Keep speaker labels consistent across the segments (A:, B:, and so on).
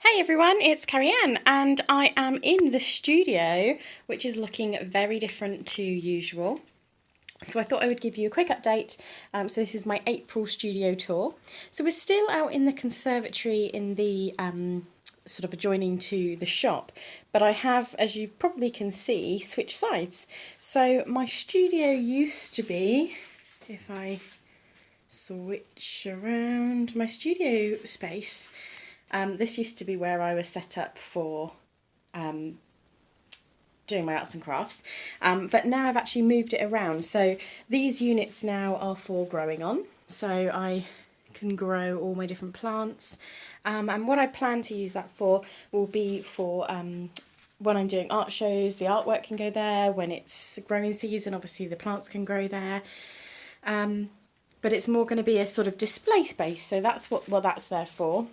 A: Hey everyone, it's Kerri-Ann and I am in the studio, which is looking very different to usual. So I thought I would give you a quick update. So this is my April studio tour. So we're still out in the conservatory in the sort of adjoining to the shop, but I have, as you probably can see, switched sides. So my studio used to be, if I switch around my studio space, this used to be where I was set up for doing my arts and crafts, but now I've actually moved it around. So these units now are for growing on, so I can grow all my different plants. And what I plan to use that for will be for when I'm doing art shows, the artwork can go there. When it's growing season, obviously the plants can grow there. But it's more going to be a sort of display space, so that's what that's there for.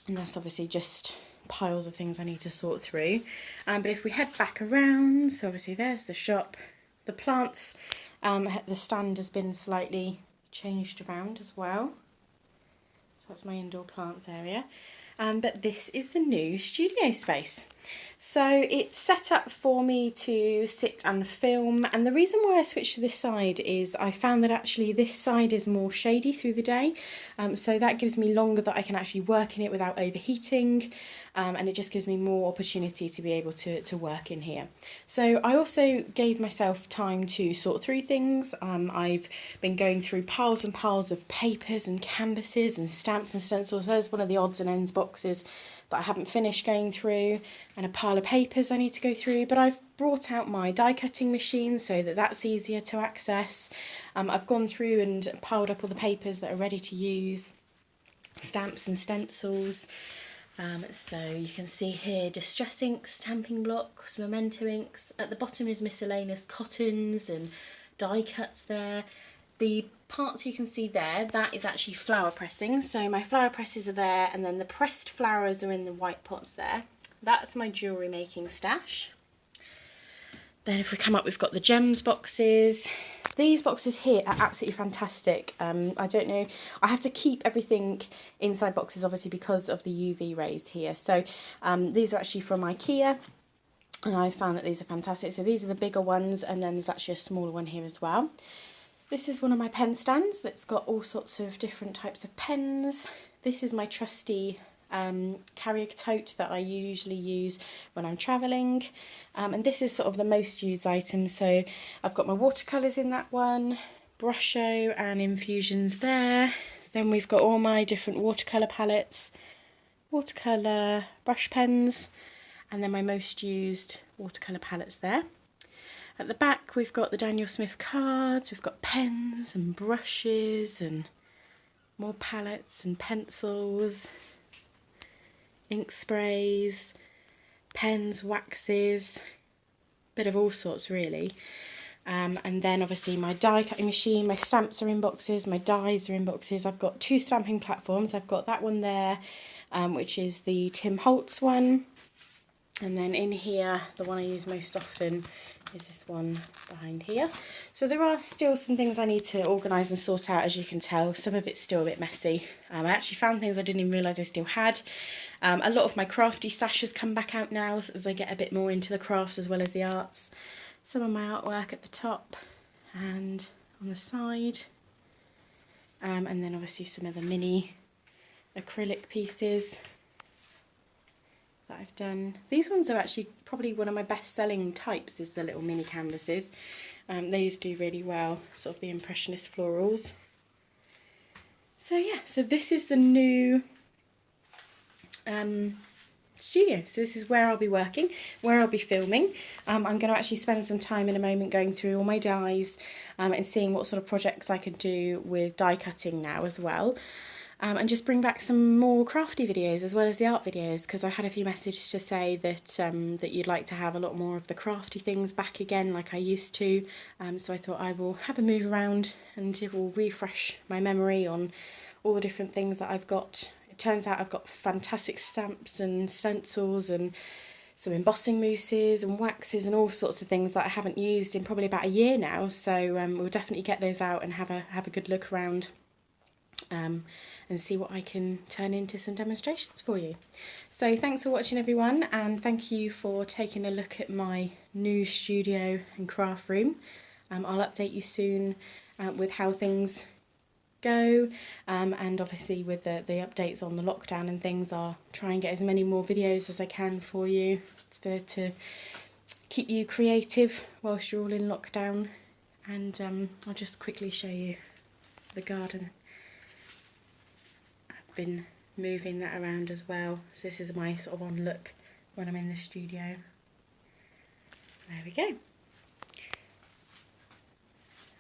A: And that's obviously just piles of things I need to sort through. But if we head back around, so obviously there's the shop. The plants, the stand has been slightly changed around as well. So that's my indoor plants area. But this is the new studio space. So it's set up for me to sit and film, and the reason why I switched to this side is I found that actually this side is more shady through the day, so that gives me longer that I can actually work in it without overheating, and it just gives me more opportunity to be able to work in here. So I also gave myself time to sort through things. I've been going through piles and piles of papers and canvases and stamps and stencils. There's one of the odds and ends boxes that I haven't finished going through, and a pile of papers I need to go through, but I've brought out my die cutting machine so that that's easier to access. I've gone through and piled up all the papers that are ready to use, stamps and stencils. So you can see here distress inks, stamping blocks, memento inks. At the bottom is miscellaneous cottons and die cuts there. The parts you can see there, that is actually flower pressing. So my flower presses are there, and then the pressed flowers are in the white pots there. That's my jewellery making stash. Then if we come up, we've got the gems boxes. These boxes here are absolutely fantastic. I don't know, I have to keep everything inside boxes obviously because of the UV rays here. So these are actually from IKEA, and I found that these are fantastic. So these are the bigger ones, and then there's actually a smaller one here as well. This is one of my pen stands that's got all sorts of different types of pens. This is my trusty carrier tote that I usually use when I'm travelling, and this is sort of the most used item. So I've got my watercolours in that one, brusho and infusions there. Then we've got all my different watercolour palettes, watercolour brush pens, and then my most used watercolour palettes there. At the back we've got the Daniel Smith cards, we've got pens and brushes and more palettes and pencils, ink sprays, pens, waxes, bit of all sorts really. And then obviously my die cutting machine, my stamps are in boxes, my dies are in boxes. I've got two stamping platforms. I've got that one there, which is the Tim Holtz one. And then in here, the one I use most often is this one behind here. So there are still some things I need to organise and sort out, as you can tell. Some of it's still a bit messy. I actually found things I didn't even realise I still had. A lot of my crafty stash has come back out now as I get a bit more into the crafts as well as the arts. Some of my artwork at the top and on the side. And then obviously some of the mini acrylic pieces that I've done. These ones are actually probably one of my best selling types, is the little mini canvases. These do really well, sort of the impressionist florals. So yeah, so this is the new studio. So this is where I'll be working, where I'll be filming. I'm going to actually spend some time in a moment going through all my dies and seeing what sort of projects I could do with die cutting now as well. And just bring back some more crafty videos as well as the art videos, because I had a few messages to say that that you'd like to have a lot more of the crafty things back again like I used to. So I thought I will have a move around and it will refresh my memory on all the different things that I've got. It turns out I've got fantastic stamps and stencils and some embossing mousses and waxes and all sorts of things that I haven't used in probably about a year now. So we'll definitely get those out and have a good look around and see what I can turn into some demonstrations for you. So thanks for watching everyone, and thank you for taking a look at my new studio and craft room. I'll update you soon with how things go, and obviously with the updates on the lockdown and things, I'll try and get as many more videos as I can for you to keep you creative whilst you're all in lockdown. And I'll just quickly show you the garden. I've been moving that around as well, so this is my sort of on look when I'm in the studio. There we go.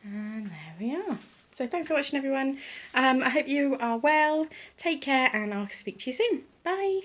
A: And there we are. So thanks for watching everyone. I hope you are well. Take care, and I'll speak to you soon. Bye.